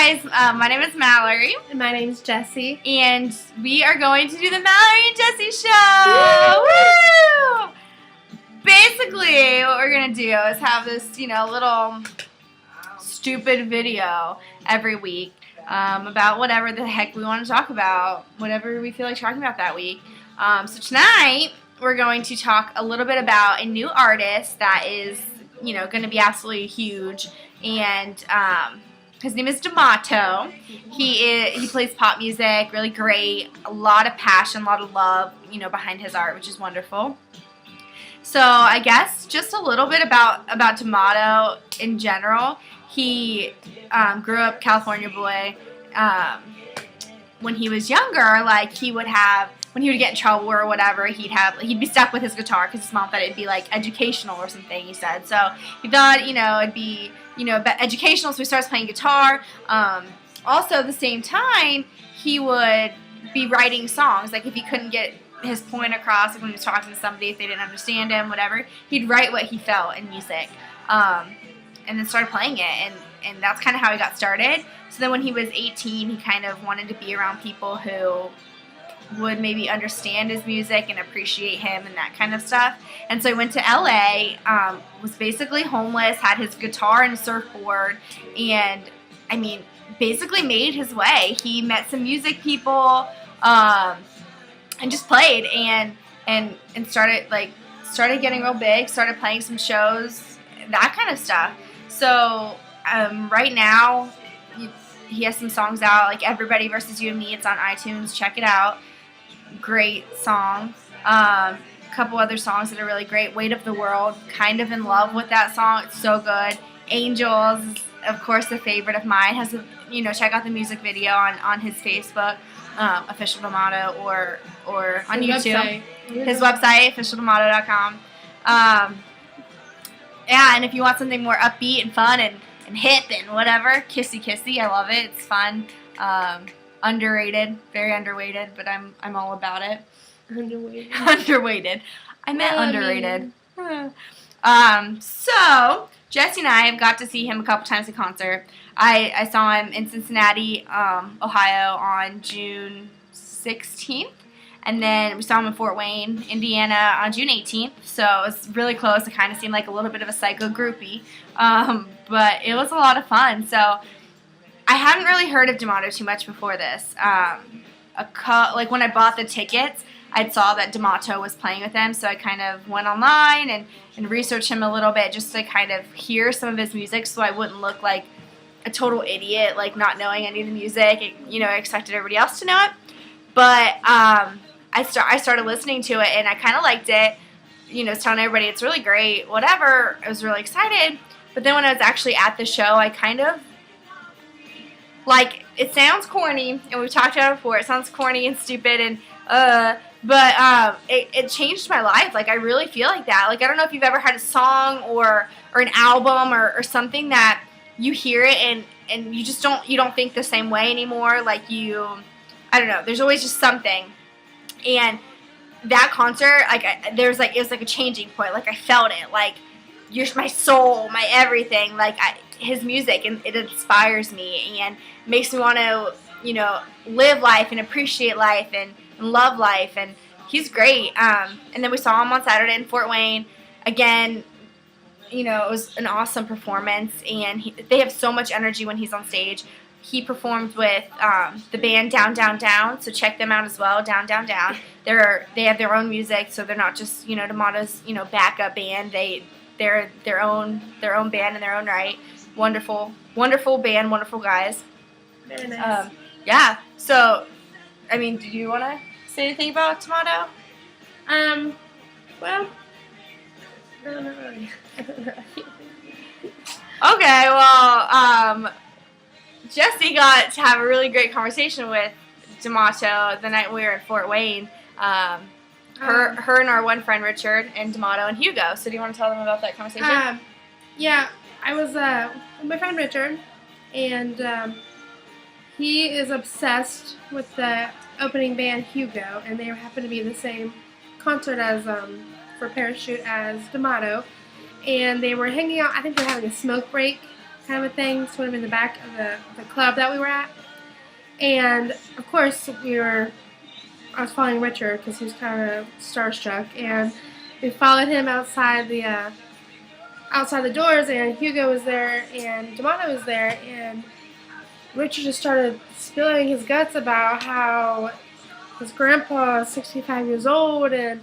guys, my name is Mallory. And my name is Jessie. And we are going to do the Mallory and Jessie show! Woo! Basically, what we're going to do is have this, little stupid video every week about whatever the heck we want to talk about, whatever we feel like talking about that week. So tonight, we're going to talk a little bit about a new artist that is, going to be absolutely huge. And his name is Damato. He plays pop music, really great. A lot of passion, a lot of love, behind his art, which is wonderful. So I guess just a little bit about Damato in general. He grew up California boy. When he was younger, when he would get in trouble or whatever, he'd be stuck with his guitar because his mom thought it'd be like educational or something. He said so. He thought it'd be educational, so he starts playing guitar. Also, at the same time, he would be writing songs. Like if he couldn't get his point across, like when he was talking to somebody, if they didn't understand him, whatever, he'd write what he felt in music, and then started playing it, and that's kind of how he got started. So then when he was 18, he kind of wanted to be around people who would maybe understand his music and appreciate him and that kind of stuff. And so he went to LA, was basically homeless, had his guitar and surfboard, and basically made his way. He met some music people, and just played and started getting real big, started playing some shows, that kind of stuff. So right now he has some songs out, like Everybody Versus You and Me. It's on iTunes. Check it out. Great song. A couple other songs that are really great. Weight of the World. Kind of in love with that song. It's so good. Angels, of course, a favorite of mine. Check out the music video on his Facebook, official Damato, or on YouTube. His website, officialdamato.com. Yeah, and if you want something more upbeat and fun and hip and whatever, Kissy Kissy. I love it. It's fun. Underrated, very underrated, but I'm all about it. Underrated. Underrated. I meant underrated. So Jessie and I have got to see him a couple times at concert. I saw him in Cincinnati, Ohio on June 16th. And then we saw him in Fort Wayne, Indiana on June 18th. So it was really close. It kind of seemed like a little bit of a psycho groupie. But it was a lot of fun. So I hadn't really heard of Damato too much before this. Like when I bought the tickets, I saw that Damato was playing with them. So I kind of went online and researched him a little bit just to kind of hear some of his music so I wouldn't look like a total idiot, like not knowing any of the music. I expected everybody else to know it. But I started listening to it, and I kind of liked it. I was telling everybody it's really great, whatever. I was really excited. But then when I was actually at the show, I kind of, it sounds corny, and we've talked about it before. It sounds corny and stupid, but it changed my life. I really feel like that. I don't know if you've ever had a song or an album or something that you hear it and you don't think the same way anymore. I don't know. There's always just something. And that concert, it was like a changing point. I felt it. You're my soul, my everything. His music, and it inspires me and makes me want to, live life and appreciate life and love life. And he's great. And then we saw him on Saturday in Fort Wayne. Again, it was an awesome performance. And they have so much energy when he's on stage. He performed with the band Down, Down, Down, so check them out as well, Down, Down, Down. They have their own music, so they're not just, Damato's, backup band. They're their own band in their own right. Wonderful, wonderful band, wonderful guys. Very nice. Yeah, so, do you want to say anything about Damato? Well, no, not really. Okay, well, Jessie got to have a really great conversation with Damato the night we were in Fort Wayne. Her and our one friend Richard and Damato and Hugo. So do you want to tell them about that conversation? Yeah, I was with my friend Richard, and he is obsessed with the opening band Hugo, and they happen to be the same concert as for Parachute as Damato, and they were hanging out. I think they were having a smoke break kind of a thing, sort of in the back of the club that we were at. And of course, I was following Richard because he was kind of starstruck, and we followed him outside the doors, and Hugo was there, and Damato was there, and Richard just started spilling his guts about how his grandpa is 65 years old, and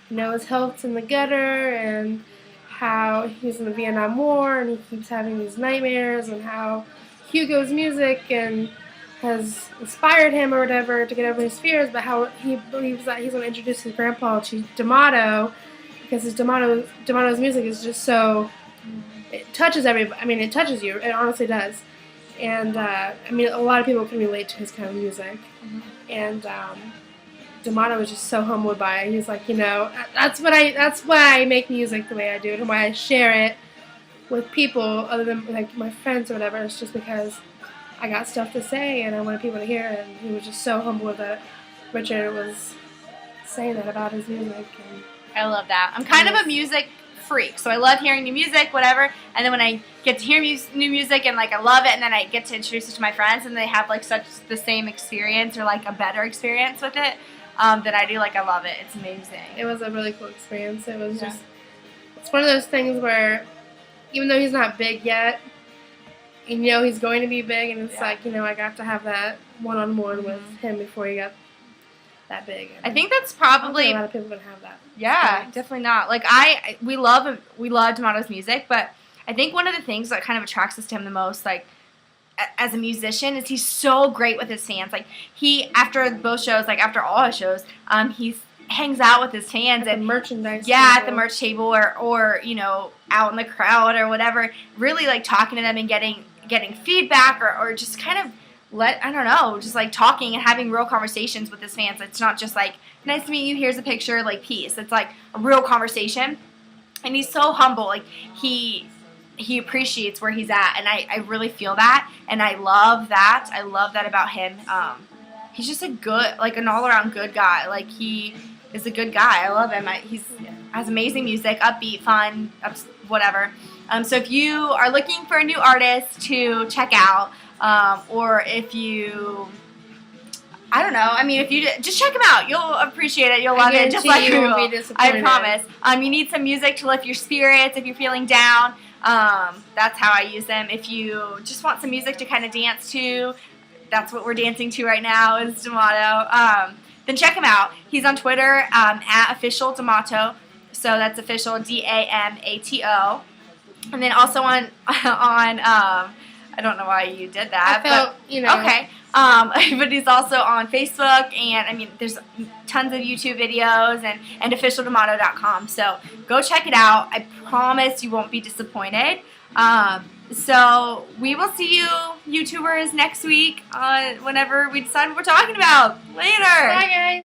his health's in the gutter, and how he's in the Vietnam War, and he keeps having these nightmares, and how Hugo's music has inspired him or whatever to get over his fears, but how he believes that he's going to introduce his grandpa to Damato, because Damato's music is just so, it touches everybody. I mean, it touches you. It honestly does. And a lot of people can relate to his kind of music. Mm-hmm. And Damato was just so humbled by it. He was like, that's why I make music the way I do it, and why I share it with people other than like my friends or whatever. It's just because I got stuff to say and I wanted people to hear it. And he was just so humbled that Richard was saying that about his music. And I love that. I'm kind of a music freak, so I love hearing new music, whatever. And then when I get to hear new music and like I love it, and then I get to introduce it to my friends, and they have like such the same experience or like a better experience with it than I do. Like I love it. It's amazing. It was a really cool experience. It was just, it's one of those things where even though he's not big yet, and he's going to be big, and it's like I got to have that one-on-one with him before he got that big. I think that's probably a lot of people would have that. Yeah, definitely not. Like we love Damato's music, but I think one of the things that kind of attracts us to him the most, like as a musician, is he's so great with his fans. Like after both shows, like after all his shows, he hangs out with his fans at the merchandise. Yeah, table. At the merch table or out in the crowd or whatever. Really like talking to them and getting feedback or just kind of just like talking and having real conversations with his fans. It's not just like, nice to meet you, here's a picture, like peace. It's like a real conversation. And he's so humble. Like he appreciates where he's at, and I really feel that, and I love that. I love that about him. He's just an all-around good guy. Like he is a good guy. I love him. He has amazing music, upbeat, fun, whatever. So if you are looking for a new artist to check out, or if you, if you just check him out, you'll appreciate it. You'll love it, just like you will. I promise. You need some music to lift your spirits if you're feeling down. That's how I use them. If you just want some music to kind of dance to, that's what we're dancing to right now is Damato. Then check him out. He's on Twitter at official Damato. So that's official Damato. And then also on I don't know why you did that. Okay. But he's also on Facebook, and there's tons of YouTube videos and officialdamato.com. So go check it out. I promise you won't be disappointed. So we will see you YouTubers next week whenever we decide what we're talking about. Later. Bye guys.